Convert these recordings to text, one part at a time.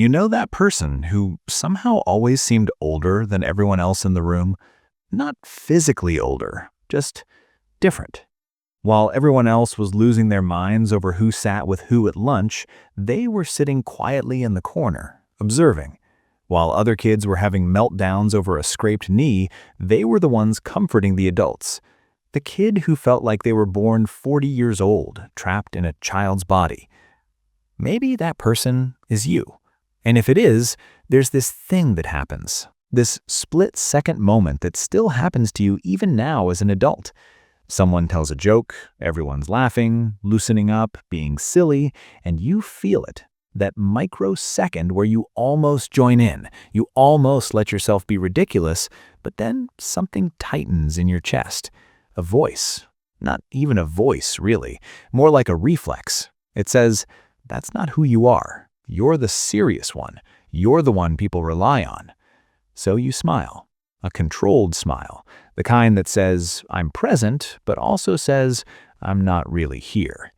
You know that person who somehow always seemed older than everyone else in the room? Not physically older, just different. While everyone else was losing their minds over who sat with who at lunch, they were sitting quietly in the corner, observing. While other kids were having meltdowns over a scraped knee, they were the ones comforting the adults. The kid who felt like they were born 40 years old, trapped in a child's body. Maybe that person is you. And if it is, there's this thing that happens, this split-second moment that still happens to you even now as an adult. Someone tells a joke, everyone's laughing, loosening up, being silly, and you feel it. That microsecond where you almost join in, you almost let yourself be ridiculous, but then something tightens in your chest. A voice. Not even a voice, really. More like a reflex. It says, "That's not who you are. You're the serious one. You're the one people rely on." So you smile. A controlled smile. The kind that says, "I'm present," but also says, "I'm not really here."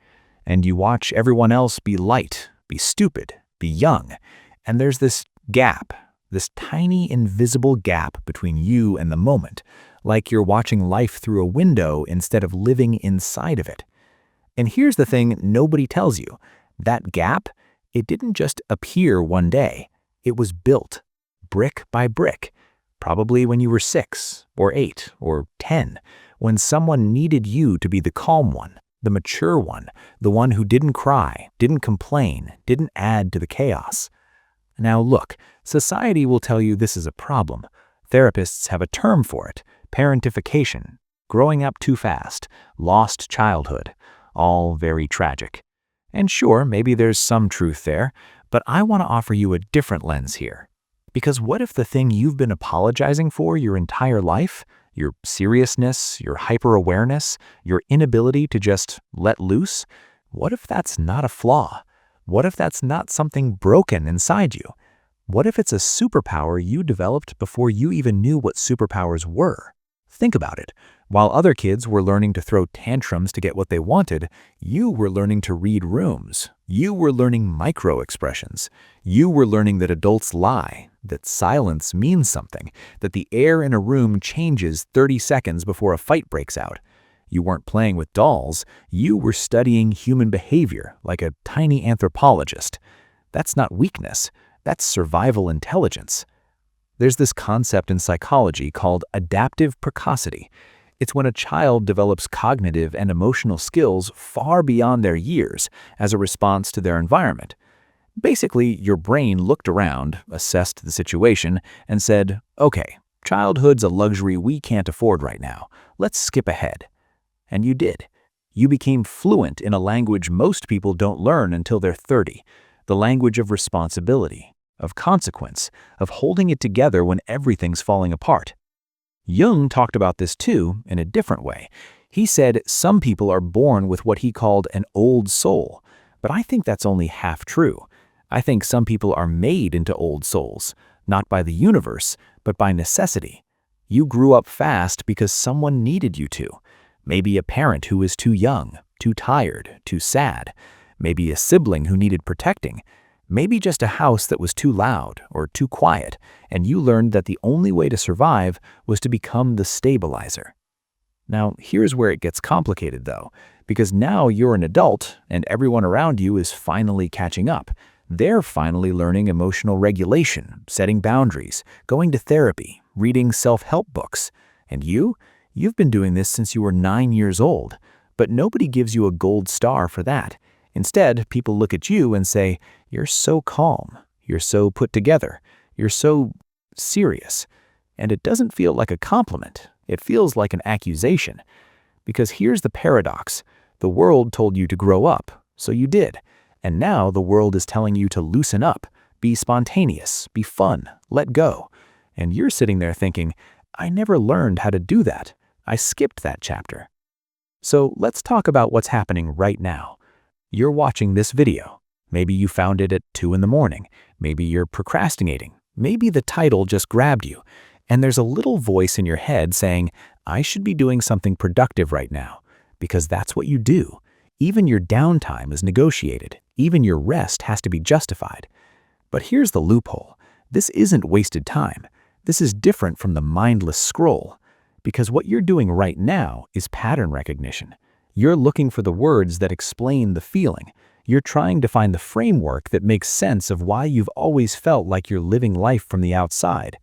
And you watch everyone else be light, be stupid, be young. And there's this gap, this tiny invisible gap between you and the moment, like you're watching life through a window instead of living inside of it. And here's the thing nobody tells you. That gap, it didn't just appear one day. It was built, brick by brick, probably when you were 6 or 8 or 10, when someone needed you to be the calm one, the mature one, the one who didn't cry, didn't complain, didn't add to the chaos. Now look, society will tell you this is a problem. Therapists have a term for it, parentification, growing up too fast, lost childhood, all very tragic. And sure, maybe there's some truth there, but I want to offer you a different lens here. Because what if the thing you've been apologizing for your entire life, your seriousness, your hyper-awareness, your inability to just let loose, what if that's not a flaw? What if that's not something broken inside you? What if it's a superpower you developed before you even knew what superpowers were? Think about it. While other kids were learning to throw tantrums to get what they wanted, you were learning to read rooms. You were learning micro-expressions. You were learning that adults lie, that silence means something, that the air in a room changes 30 seconds before a fight breaks out. You weren't playing with dolls. You were studying human behavior like a tiny anthropologist. That's not weakness. That's survival intelligence. There's this concept in psychology called adaptive precocity. It's when a child develops cognitive and emotional skills far beyond their years as a response to their environment. Basically, your brain looked around, assessed the situation, and said, "Okay, childhood's a luxury we can't afford right now. Let's skip ahead." And you did. You became fluent in a language most people don't learn until they're 30, the language of responsibility, of consequence, of holding it together when everything's falling apart. Jung talked about this too in a different way. He said some people are born with what he called an old soul, but I think that's only half true. I think some people are made into old souls, not by the universe, but by necessity. You grew up fast because someone needed you to. Maybe a parent who was too young, too tired, too sad. Maybe a sibling who needed protecting. Maybe just a house that was too loud or too quiet, and you learned that the only way to survive was to become the stabilizer. Now, here's where it gets complicated though, because now you're an adult and everyone around you is finally catching up. They're finally learning emotional regulation, setting boundaries, going to therapy, reading self-help books. And you've been doing this since you were 9 years old, but nobody gives you a gold star for that. Instead, people look at you and say, "You're so calm, you're so put together, you're so serious." And it doesn't feel like a compliment, it feels like an accusation. Because here's the paradox. The world told you to grow up, so you did. And now the world is telling you to loosen up, be spontaneous, be fun, let go. And you're sitting there thinking, "I never learned how to do that. I skipped that chapter." So let's talk about what's happening right now. You're watching this video. Maybe you found it at 2 in the morning. Maybe you're procrastinating. Maybe the title just grabbed you. And there's a little voice in your head saying, "I should be doing something productive right now," because that's what you do. Even your downtime is negotiated. Even your rest has to be justified. But here's the loophole. This isn't wasted time. This is different from the mindless scroll. Because what you're doing right now is pattern recognition. You're looking for the words that explain the feeling. You're trying to find the framework that makes sense of why you've always felt like you're living life from the outside.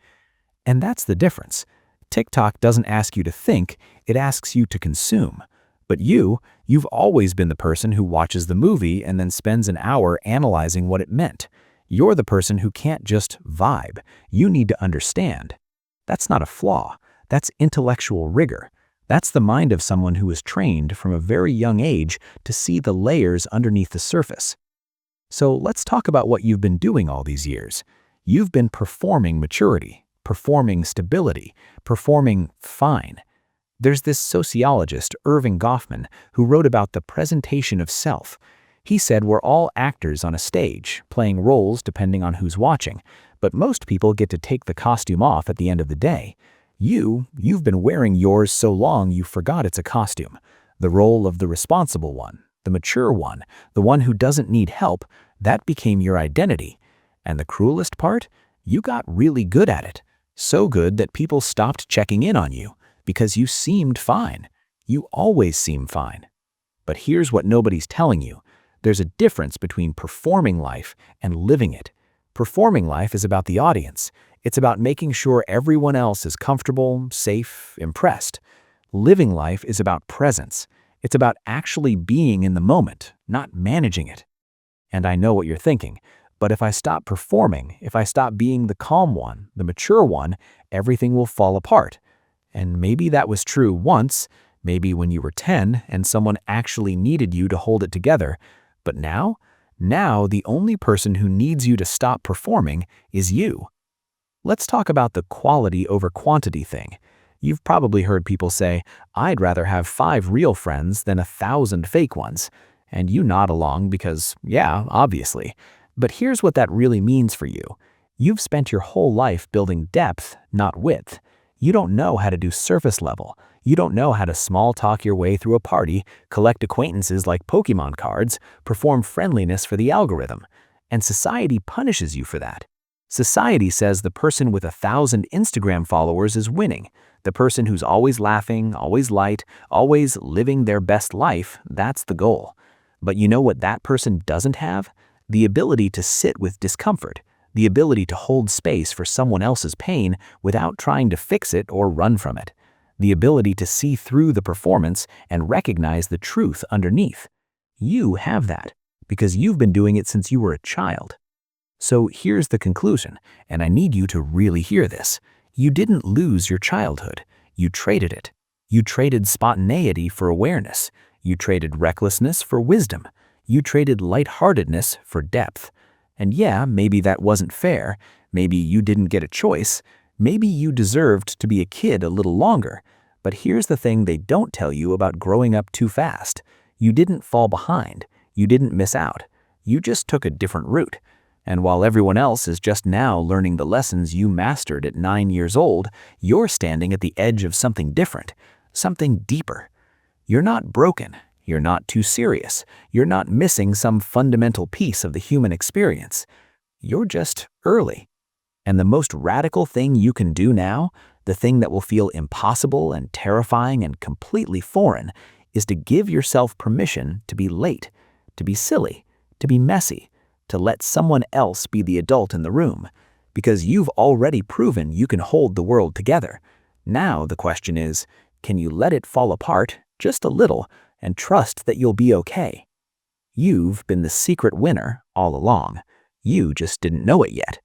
And that's the difference. TikTok doesn't ask you to think, it asks you to consume. But you've always been the person who watches the movie and then spends an hour analyzing what it meant. You're the person who can't just vibe. You need to understand. That's not a flaw. That's intellectual rigor. That's the mind of someone who is trained from a very young age to see the layers underneath the surface. So let's talk about what you've been doing all these years. You've been performing maturity, performing stability, performing fine. There's this sociologist, Irving Goffman, who wrote about the presentation of self. He said we're all actors on a stage, playing roles depending on who's watching, but most people get to take the costume off at the end of the day. You've been wearing yours so long you forgot it's a costume. The role of the responsible one, the mature one, the one who doesn't need help, that became your identity. And the cruelest part? You got really good at it. So good that people stopped checking in on you because you seemed fine. You always seem fine. But here's what nobody's telling you. There's a difference between performing life and living it. Performing life is about the audience. It's about making sure everyone else is comfortable, safe, impressed. Living life is about presence. It's about actually being in the moment, not managing it. And I know what you're thinking, but if I stop performing, if I stop being the calm one, the mature one, everything will fall apart. And maybe that was true once, maybe when you were 10 and someone actually needed you to hold it together. But now the only person who needs you to stop performing is you. Let's talk about the quality over quantity thing. You've probably heard people say, I'd rather have 5 real friends than 1,000 fake ones. And you nod along because, yeah, obviously. But here's what that really means for you. You've spent your whole life building depth, not width. You don't know how to do surface level. You don't know how to small talk your way through a party, collect acquaintances like Pokemon cards, perform friendliness for the algorithm. And society punishes you for that. Society says the person with 1,000 Instagram followers is winning. The person who's always laughing, always light, always living their best life, that's the goal. But you know what that person doesn't have? The ability to sit with discomfort, the ability to hold space for someone else's pain without trying to fix it or run from it, the ability to see through the performance and recognize the truth underneath. You have that because you've been doing it since you were a child. So here's the conclusion, and I need you to really hear this. You didn't lose your childhood. You traded it. You traded spontaneity for awareness. You traded recklessness for wisdom. You traded lightheartedness for depth. And yeah, maybe that wasn't fair. Maybe you didn't get a choice. Maybe you deserved to be a kid a little longer. But here's the thing they don't tell you about growing up too fast. You didn't fall behind. You didn't miss out. You just took a different route. And while everyone else is just now learning the lessons you mastered at 9 years old, you're standing at the edge of something different, something deeper. You're not broken. You're not too serious. You're not missing some fundamental piece of the human experience. You're just early. And the most radical thing you can do now, the thing that will feel impossible and terrifying and completely foreign, is to give yourself permission to be late, to be silly, to be messy, to let someone else be the adult in the room, because you've already proven you can hold the world together. Now the question is, can you let it fall apart just a little and trust that you'll be okay? You've been the secret winner all along. You just didn't know it yet.